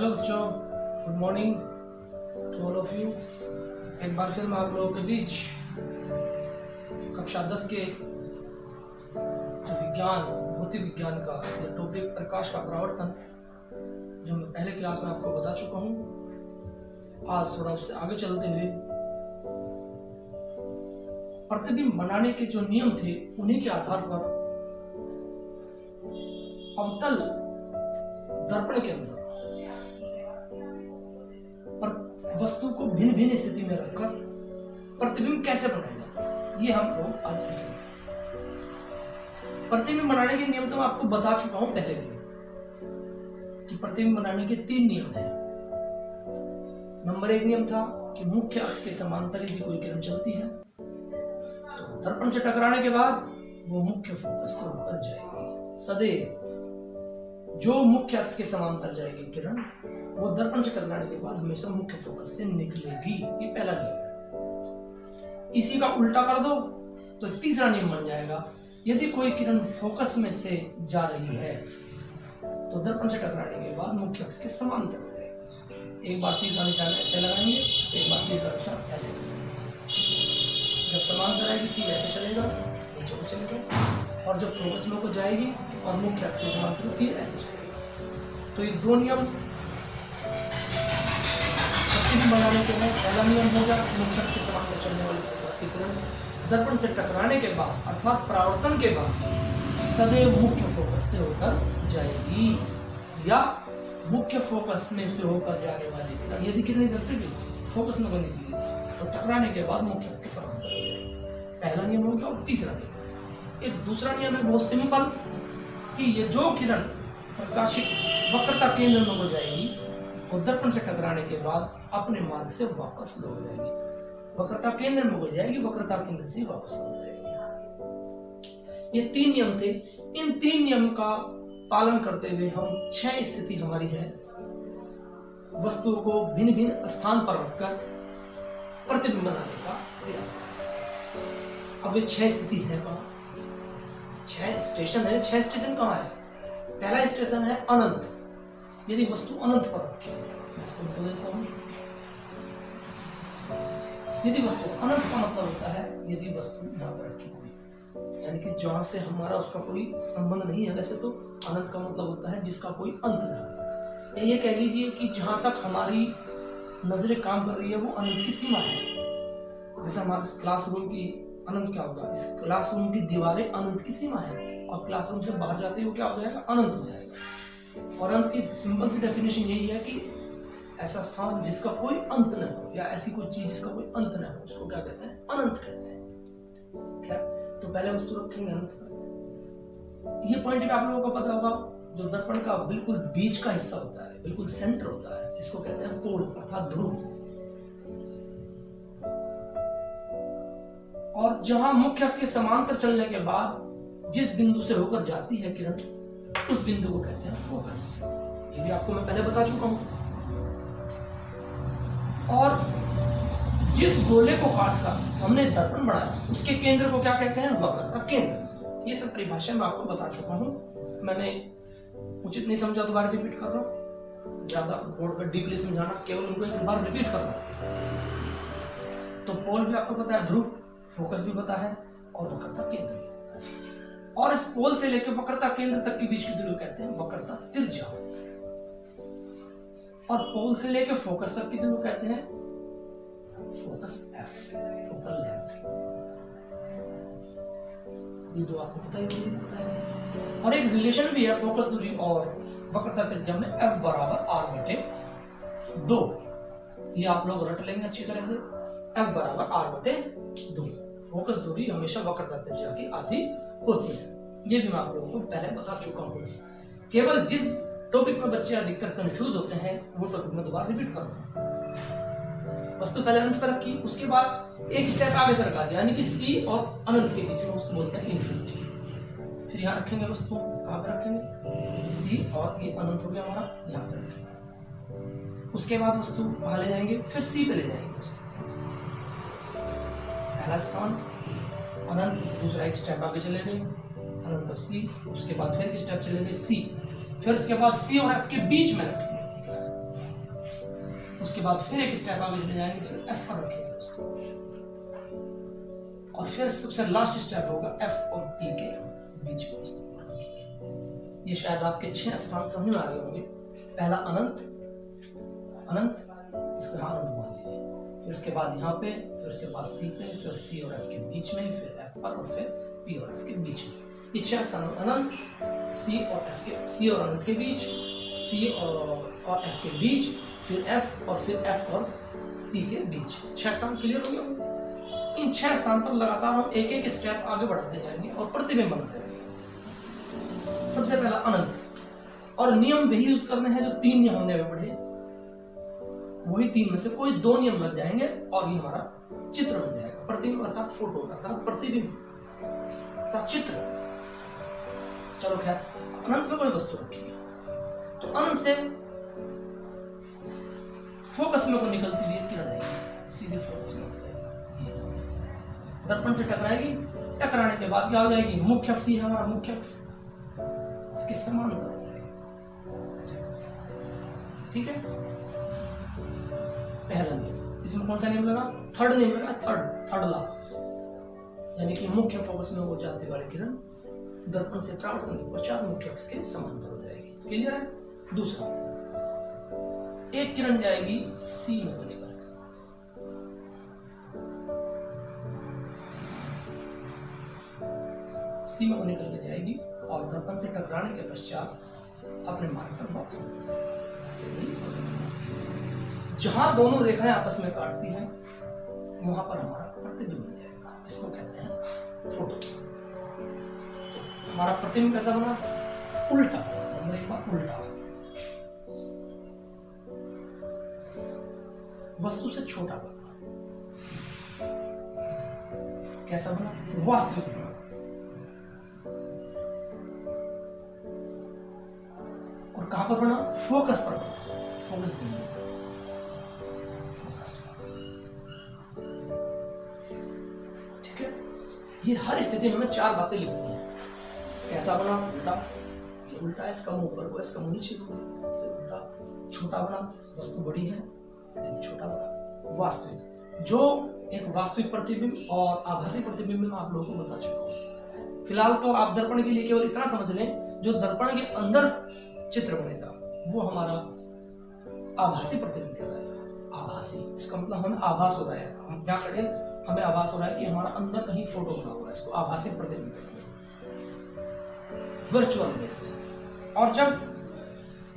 Hello बच्चों, good morning to all of you. एक बार फिर मैं आप लोगों के बीच कक्षा 10 के जो विज्ञान भौतिक विज्ञान का यह टॉपिक प्रकाश का परावर्तन जो मैं पहले क्लास में आपको बता चुका हूँ, आज थोड़ा उससे आगे चलते हुए प्रतिबिंब बनाने के जो नियम थे उन्हीं के आधार पर अवतल दर्पण के अंदर वस्तु को भिन्न भिन्न स्थिति में रखकर प्रतिबिंब कैसे बनाएगा ये हम लोग आज सीखेंगे। प्रतिबिंब बनाने के नियम तो मैं आपको बता चुका हूं पहले भी कि प्रतिबिंब बनाने के 3 नियम हैं। नंबर 1 नियम था कि मुख्य अक्ष के समांतर यदि कोई किरण चलती है तो दर्पण से टकराने के बाद वो मुख्य फोकस से होकर जाएगी। सदैव जो मुख्य अक्ष के समांतर जाएगी किरण वो दर्पण से टकराने के बाद हमेशा मुख्य फोकस से निकलेगी। ये पहला नियम है। इसी का उल्टा कर दो तो तीसरा नियम बन जाएगा, यदि कोई किरण फोकस में से जा रही है तो दर्पण से टकराने के बाद मुख्य अक्ष के समांतर हो जाएगी। एक बार तीर का निशान ऐसे लगाएंगे, एक बार तीर का निशान ऐसे लगाएंगे। जब समांतर आएगी तीर ऐसे चलेगा, नीचे को चलेगा, और जब फोकस में को जाएगी और मुख्य अक्ष के समांतर तीर ऐसे चलेगा। तो ये 2 नियम बनाने के हैं। पहला नियम होगा मुख्य अक्ष के समांतर चलने वाली प्रकाशीय किरण दर्पण से टकराने के बाद अर्थात परावर्तन के बाद सदैव मुख्य फोकस से होकर जाएगी, या मुख्य फोकस में से होकर जाने वाली किरण यदि किरण इधर से भी फोकस में बनी तो टकराने के बाद मुख्य अक्ष के समांतर हो जाएगी। पहला नियम हो गया। और तीसरा नियम, एक दूसरा नियम है बहुत सिंपल कि ये जो किरण प्रकाशित वक्रता केंद्र में हो जाएगी वो दर्पण से टकराने के बाद अपने मार्ग से वापस लौट जाएगी। वक्रता केंद्र में हो जाएगी, वक्रता केंद्र से वापस लौट जाएगी। ये 3 नियम थे। इन 3 नियम का पालन करते हुए हम 6 स्थिति हमारी है वस्तुओं को भिन्न भिन्न स्थान पर रखकर प्रतिबिंब बनाने का प्रयास करें। अब ये 6 स्थिति है कहाँ? 6 स्टेशन है। 6 स्टेशन कहाँ है? पहला स्टेशन है अनंत, यदि वस्तु अनंत पर रखी है। इसको बोल देता हूं, यदि वस्तु अनंत का मतलब होता है यदि वस्तु यहाँ पर रखी हुई, यानी कि जहां से हमारा उसका कोई संबंध नहीं है। वैसे तो अनंत का मतलब होता है जिसका कोई अंत नहीं। ये कह लीजिए कि जहां तक हमारी नजरें काम कर रही है वो अनंत की सीमा है। जैसे हमारे क्लासरूम की अनंत क्या होगा, इस क्लासरूम की दीवारें अनंत की सीमा है, और क्लासरूम से बाहर जाते ही वो क्या हो जाएगा, अनंत हो जाएगा। और अंत की सिंपल सी डेफिनेशन यही है कि ऐसा स्थान जिसका कोई अंत न हो, या ऐसी कोई चीज जिसका कोई अंत न हो, उसको क्या कहते हैं, अनंत कहते हैं। क्या? तो पहले वस्तु रखेंगे अनंत पर। ये पॉइंट भी आप लोगों को पता होगा, जो दर्पण का बिल्कुल बीच का हिस्सा होता है, बिल्कुल सेंटर होता है, इसको कहते हैं पोल अर्थात ध्रुव। और जहां मुख्य अक्ष के समांतर चलने के बाद जिस बिंदु से होकर जाती है किरण, उस बिंदु को कहते हैं फोकस। ये भी आपको मैं पहले बता चुका हूं। और जिस गोले को काटकर हमने दर्पण बनाया उसके केंद्र को क्या कहते हैं, वक्रता केंद्र। ये सब परिभाषा मैं आपको बता चुका हूं। मैंने उचित नहीं समझा दोबारा रिपीट कर रहा हूं, ज्यादा बोर्ड पर डीपली समझाना, केवल उनको एक बार रिपीट कर रहा हूं। तो पोल भी आपको पता है, ध्रुव, फोकस भी पता है, और वक्रता केंद्र भी पता है। और इस पोल से लेकर वक्रता केंद्र तक के बीच की दूरी कहते हैं वक्रता त्रिज्या, और पोल से लेकर फोकस तक की दूरी कहते हैं फोकस एफ, फोकल लेंथ। ये दो आपको पता ही होगा। और एक रिलेशन भी है फोकस दूरी और वक्रता त्रिज्या में, F बराबर R/2। ये आप लोग रट लेंगे अच्छी तरह से, F बराबर R/2। फोकस दूरी हमेशा वक्रता त्रिज्या की आधी होती है। ये भी मैं आप लोगों को पहले बता चुका हूं। केवल जिस टॉपिक में बच्चे अधिकतर कंफ्यूज होते हैं वो टॉपिक में दोबारा रिपीट कर रहा हूं। वस्तु पहले अनंत पर रखी, उसके बाद एक स्टेप आगे से रखा, यानी कि C और अनंत के बीच में उसको बोलते हैं इन्फिनिटी। फिर यहाँ रखेंगे वस्तु, कहाँ पे रखेंगे, C, और ये अनंत हो गया हमारा, यहाँ पे रखेंगे। उसके बाद वस्तु वहां ले जाएंगे, फिर C पे ले जाएंगे वस्तु। पहला स्थान अनंत, दूसरा एक स्टेप आगे चले गए अनंत पर C, उसके बाद फिर एक स्टेप चले गए C, फिर उसके बाद C और F के बीच में रखेंगे। उसके बाद फिर एक स्टेप आगे चले जाएंगे, फिर एफ पर रखेंगे उसको, और फिर सबसे लास्ट स्टेप होगा एफ और पी के बीच में उसको रखेंगे। ये शायद आपके 6 स्थान समझ में आ गए होंगे। पहला अनंत, अनंत, इसको यहाँ अनंत मान लीजिए, फिर उसके बाद यहाँ पे, फिर उसके बाद सी पे, फिर सी और एफ के बीच में, फिर एफ पर, और फिर पी और एफ के बीच में। ये 6 स्थान, अनंत, सी और एफ के, सी और अनंत के बीच, सी और एफ के बीच, फिर एफ, और फिर एफ और पी के बीच। 6 स्थान क्लियर हो गया। इन 6 स्थान पर लगातार हम एक एक स्टेप आगे बढ़ाते जाएंगे और प्रतिबिंब बनाते जाएंगे। सबसे पहला अनंत, और नियम वही यूज करने हैं जो 3 नियम हमने अभी पढ़े, वही 3 में से कोई 2 नियम लग जाएंगे और ये हमारा चित्र बन जाएगा। प्रतिबिंब अर्थात फोटो, अर्थात प्रतिबिंब अर्थात चित्र। चलो खैर, अनंत में कोई वस्तु रखी है तो अनंत से फोकस में को निकलती हुई किरण आएगी, सीधे फोकस में दर्पण से टकराएगी। टकराने के बाद क्या हो जाएगी, मुख्य अक्ष, हमारा मुख्य अक्ष इसके समांतर हो जाएगी। ठीक है, पहला नियम। इसमें कौन सा नियम लगा, थर्ड नियम लगा, थर्ड लॉ, यानी कि मुख्य फोकस में वो जाते वाली किरण दर्पण से परावर्तन के पश्चात मुख्य अक्ष के समांतर हो जाएगी। क्लियर है। दूसरा, एक किरण जाएगी सी में को निकल, सी में को निकल के जाएगी और दर्पण से टकराने के पश्चात अपने मार्ग पर वापस जहां दोनों रेखाएं आपस में काटती हैं वहां पर हमारा प्रतिबिंब बन जाएगा। इसको कहते हैं फोटो। तो हमारा प्रतिबिंब कैसा बना, उल्टा, एक बार उल्टा, वस्तु से छोटा बना। कैसा बना, वास्तविक बना। और कहां पर बना, फोकस पर बना, फोकस बिंदु, फोकस। ठीक है, ये हर स्थिति में हमें 4 बातें लिखनी है। कैसा बना, उल्टा, ये उल्टा है, इसका मुंह ऊपर को, इसका मुंह नीचे को, उल्टा। छोटा बना, वस्तु बड़ी है, छोटा बना। वास्तविक, जो एक वास्तविक प्रतिबिंब और आभासी प्रतिबिंब में आप लोगों को बता चुका हूं। फिलहाल तो आप दर्पण के लिए केवल इतना समझ लें, जो दर्पण के अंदर चित्र बनेगा वो हमारा आभासी प्रतिबिंब कहलाएगा। आभासी, इसका मतलब हमें आभास हो रहा है, हम क्या खड़े, हमें आभास हो रहा है कि हमारा अंदर कहीं फोटो बना हुआ है, इसको आभासी प्रतिबिंब कहते हैं, वर्चुअल इमेज। और जब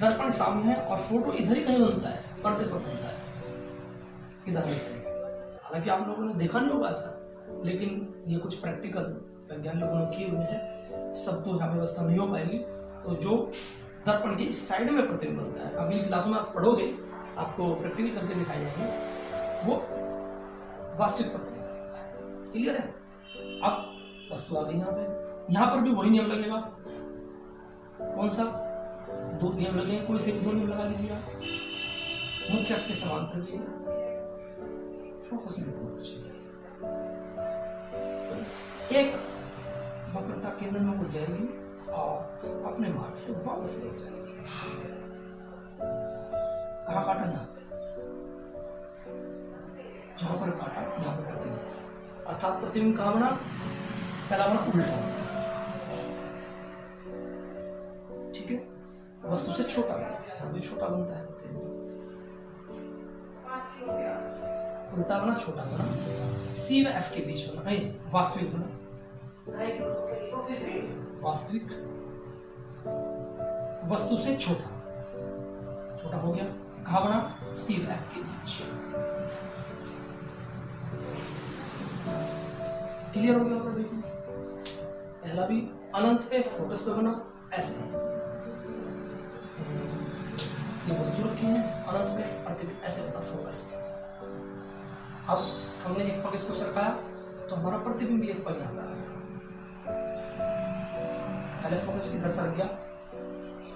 दर्पण सामने है और फोटो इधर ही कहीं बनता है, पर्दे पर बनता है, इधर से। हालांकि आप लोगों ने देखा नहीं होगा ऐसा, लेकिन ये कुछ प्रैक्टिकल वैज्ञानिक लोगों ने किए हुए हैं। सब तो यहाँ व्यवस्था नहीं हो पाएगी, तो जो दर्पण के इस साइड में प्रतिबिंब बनता है, अगली क्लास में आप पढ़ोगे, आपको प्रैक्टिकल करके दिखाए जाएंगे, वो वास्तविक प्रतिबिंब बनता है। क्लियर है। अब वस्तु आ गई यहाँ पर भी वही नियम लगेगा। कौन सा, 2 नियम लगेंगे, कोई से भी 2 नियम लगा लीजिए आप। मुख्य अक्ष के समांतर लिए फोकस में होना चाहिए। एक वक्रता केंद्र में उड़ जाएगी और अपने मार्ग से वापस लौट जाएगी। कहाँ काटा, यहाँ पे, जहां पर काटा यहाँ पर प्रतिबिंब, अर्थात प्रतिबिंब कहाँ बना, पहला बना उल्टा। ठीक है, वस्तु से छोटा बना, भी छोटा बनता है प्रतिबिंब, उल्टा बना, छोटा बना, सी व एफ के बीच बना, नहीं वास्तविक बना, वास्तविक, वस्तु से छोटा, छोटा हो गया, कहां बना, सी व एफ के बीच। क्लियर हो गया। देखिए, पहला भी अनंत पे फोकस पे बना, ऐसे ये वस्तु रखी है अनंत पे, प्रतिबिंब ऐसे बना फोकस पे। अब हमने एक पग इसको सरकाया तो हमारा प्रतिबिंब भी एक पग यहाँ पर, पहले फोकस इधर सर गया,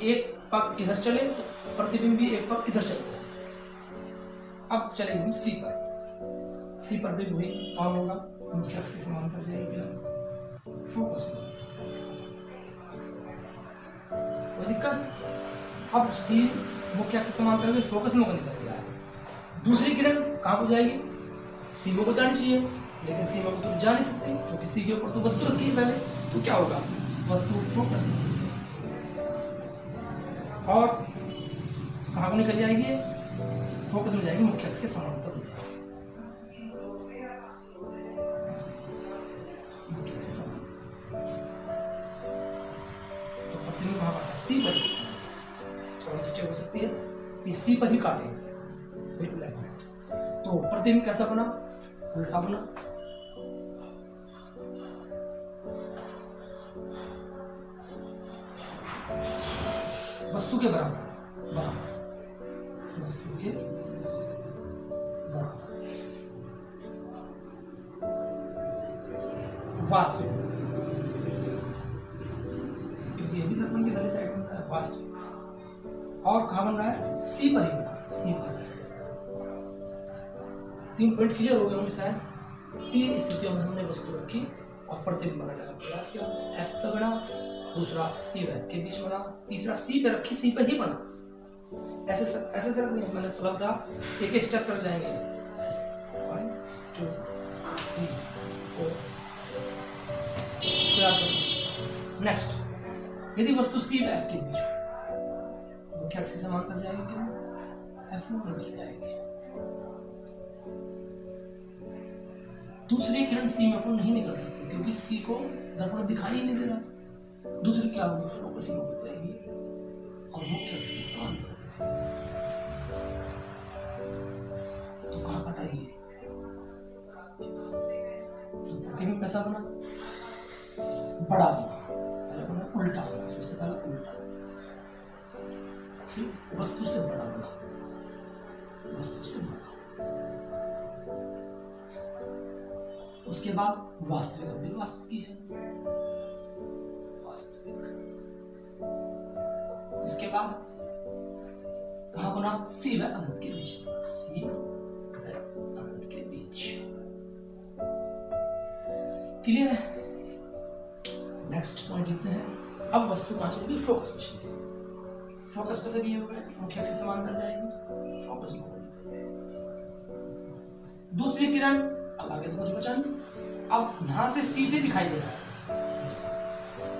एक पग इधर चले तो प्रतिबिंब भी एक पग इधर चले गया। अब चलेंगे हम सी पर। सी पर भी वही काम होगा, मुख्य अक्ष के समांतर जाएगी फोकस में, कोई दिक्कत। अब सी मुख्य अक्ष से समांतर में फोकस में निकल गया है, दूसरी किरण कहाँ को जाएगी, सीमा को जानी चाहिए, लेकिन सीमा को तो जा नहीं सकते क्योंकि सी के ऊपर तो वस्तु रखी है पहले, तो क्या होगा, वस्तु फोकस में और कहाँ को निकल जाएगी, फोकस में जाएगी, मुख्य अक्ष के समांतर, मुख्य अक्ष के समांतर। तो प्रतिबिंब कहाँ काटा, सी पर, थोड़ा मिस्टेक हो सकती है, ये सी पर ही काटेंगे, बिल्कुल एग्जैक्ट। तो प्रतिबिंब कैसा बना, उल्टा बना, वस्तु के बराबर, वस्तु के बराबर, वास्तविक, क्योंकि ये भी दर्पण की दाहिनी साइड में है, वास्तविक। और कहाँ बन रहा है, सी पर ही बना, सी पर। 3 पॉइंट क्लियर हो गए होंगे शायद। 3 स्थितियों में हमने वस्तु रखी और प्रतिबिंब बनाने का प्रयास किया। एफ पे बना, दूसरा सी व के बीच बना, तीसरा सी पे रखी, सी पे ही बना। ऐसे सर नहीं, मैंने बोला था एक स्टेप चल जाएंगे ऐसे, 1 2 3 4। नेक्स्ट, यदि वस्तु सी व एफ के बीच हो, मुख्य अक्ष के समांतर जाएगी क्या, एफ में नहीं जाएगी। दूसरी किरण सी में को नहीं निकल सकती क्योंकि सी को दर्पण दिखाई ही नहीं दे रहा। दूसरी क्या होगी, फोकसिंग हो जाएगी और मुख्य अक्ष के समांतर हो जाएगी। तो कहाँ कटाइए, तो प्रतिबिंब कैसा बना, बड़ा बना, पहले बना उल्टा बना, सबसे पहले उल्टा, ठीक, वस्तु से बड़ा बना, वस्तु से बड़ा। उसके बाद वास्तविक, अभी वास्तविक है, वास्तविक। इसके बाद कहाँ बना, सी व अनंत के बीच बना, सी व अनंत के बीच। क्लियर है। नेक्स्ट पॉइंट लिखते हैं, अब वस्तु कहाँ चलेगी, फोकस में चलेगी। फोकस पे से भी हो गया, मुख्य अक्ष से समांतर जाएगी, फोकस में। दूसरी किरण, अब आगे तो कुछ बचा नहीं, अब यहां से सी से दिखाई दे रहा है,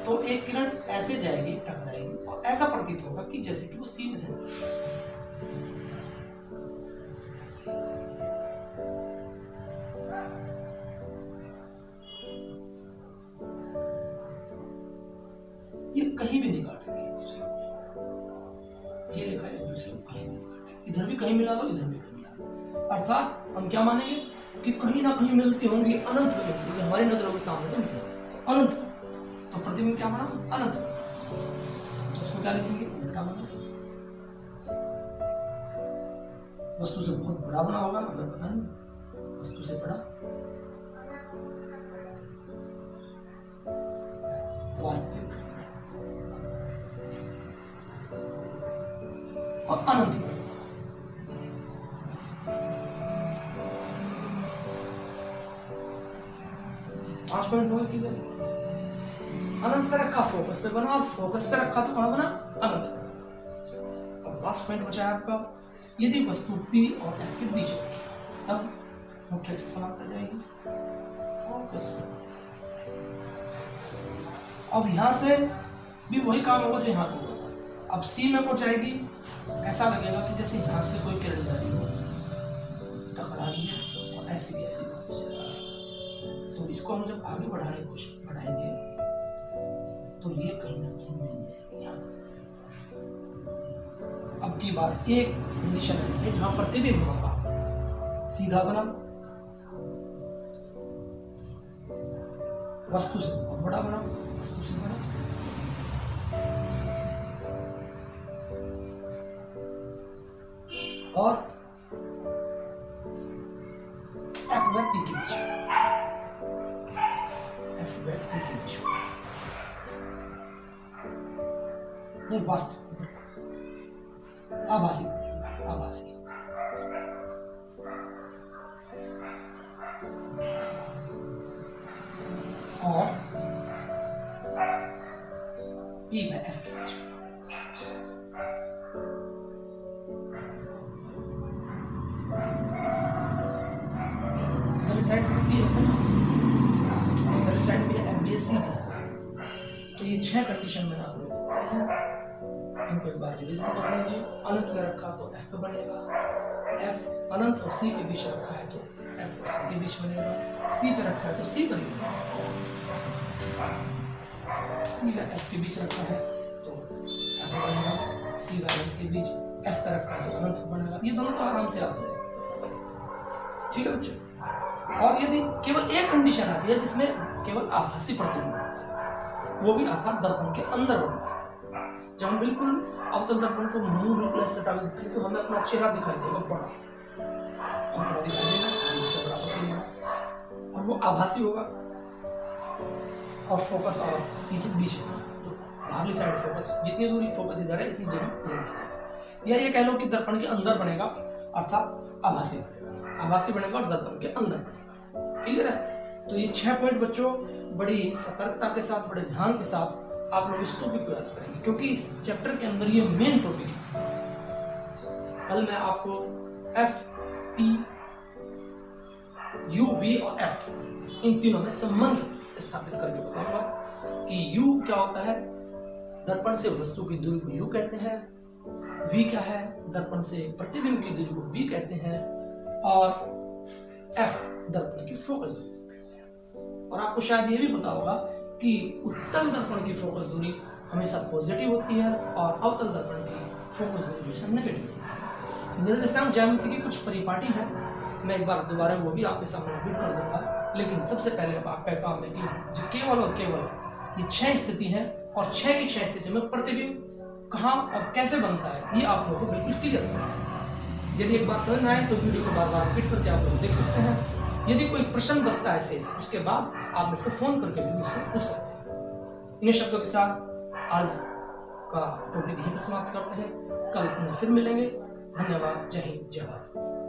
तो एक किरण ऐसे जाएगी, टकराएगी और ऐसा प्रतीत होगा कि जैसे कि वो सी में से ये कहीं भी नहीं काटेगी, ये रेखा एक दूसरे को कहीं भी नहीं काटेगी, इधर भी कहीं मिला लो, इधर भी कहीं मिला लो। अर्थात हम क्या मानेंगे कि कहीं ना कहीं मिलती होंगी, अनंत में मिलती है, हमारी नजरों के सामने तो मिलती है, तो अनंत। तो प्रतिबिंब क्या बना, अनंत। तो उसको क्या लिखेंगे, उल्टा बना। वस्तु से बहुत बड़ा बना होगा, हमें पता नहीं, वस्तु से बड़ा, वास्तविक और अनंत में। पांच पॉइंट हो गए। अनंत पे रखा, फोकस पे बना, और फोकस पे रखा तो कहां बना, अनंत पे। अब लास्ट पॉइंट बचा है आपका, यदि वस्तु P और F के बीच रखी तब मुख्य अक्ष से समांतर जाएगी, फोकस पे। अब यहां से भी वही काम होगा जो यहां पे हुआ था। अब C में पहुंचाएगी, ऐसा लगेगा कि जैसे यहां से कोई किरण जा रही हो, टकरा रही है और ऐसी भी ऐसी पहुंच जा रही है। तो इसको हम जब आगे बढ़ाने की कोशिश बढ़ाएंगे तो ये कहीं ना कहीं मिल जाएगी यहाँ। अब की बार एक कंडीशन ऐसी है जहां प्रतिबिंब होगा सीधा बना, वस्तु से बहुत बड़ा बना, वस्तु से बड़ा, और F व P के बीच, F व P के बीच नहीं, वास्तविक, आभासी, आभासी, और P व F के बीच। दाहिनी साइड भी है, इधर साइड भी है, FBSC भी है। तो ये 6 कंडीशन मैंने आपको बताई है, इनको एक बार रिवीजन कर लीजिए। अनंत में रखा तो F पे बनेगा, F अनंत और C के बीच रखा है तो F और C के बीच बनेगा, C पे रखा है तो C पर ही बनेगा, C व F के बीच रखा है तो F बनेगा, C व अनंत के बीच F पे रखा है तो अनंत बनेगा। ये दोनों तो आराम से आ जाएगा, ठीक है बच्चों। और यदि केवल एक कंडीशन ऐसी है जिसमें केवल आभासी प्रतिबिंब है, वो भी अर्थात दर्पण के अंदर बनता है। जब हम बिल्कुल अवतल दर्पण को मुंह बिल्कुल ऐसे सटा के तो हमें अपना चेहरा दिखाई देगा बड़ा, और बड़ा दिखाई देगा, इससे बड़ा प्रतिबिंब, और वो आभासी होगा। और फोकस और बीच में तो बाहरी साइड फोकस, जितनी दूरी फोकस इधर है इतनी दूरी उधर है। या ये कह लो कि दर्पण के अंदर बनेगा, अर्थात आभासी बनेगा, आभासी बनेगा और दर्पण के अंदर बनेगा। क्लियर है? तो ये 6 पॉइंट बच्चों बड़ी सतर्कता के साथ, बड़े ध्यान के साथ आप लोग इस टॉपिक को याद करेंगे, क्योंकि इस चैप्टर के अंदर ये मेन टॉपिक है। कल मैं आपको F, P, U, V और F इन तीनों में संबंध स्थापित करके बताऊंगा कि U क्या होता है, दर्पण से वस्तु की दूरी को U कहते हैं, V क्या है, दर्पण से प्रतिबिंब की दूरी को V कहते हैं, और F दर्पण की फोकस दूरी को कहते हैं। और आपको शायद ये भी पता होगा कि उत्तल दर्पण की फोकस दूरी हमेशा पॉजिटिव होती है और अवतल दर्पण की फोकस दूरी हमेशा नेगेटिव होती है। निर्देशांक ज्यामिति की कुछ परिपाटी है, मैं एक बार दोबारा वो भी आपके सामने रिपीट कर दूंगा, लेकिन सबसे पहले आपका काम है कि जो केवल और केवल ये 6 स्थिति हैं और 6 की 6 स्थिति में प्रतिबिंब कहाँ और कैसे बनता है ये आप लोगों को बिल्कुल क्लियर करना है। यदि एक बार समझ में आए तो वीडियो को बार बार रिपीट करके आप लोग देख सकते हैं। यदि कोई प्रश्न बचता है शेष, उसके बाद आप मुझसे फोन करके भी मुझसे पूछ सकते हैं। इन्हीं शब्दों के साथ आज का टॉपिक यहीं पर समाप्त करते हैं, कल पुनः फिर मिलेंगे। धन्यवाद, जय हिंद, जय भारत।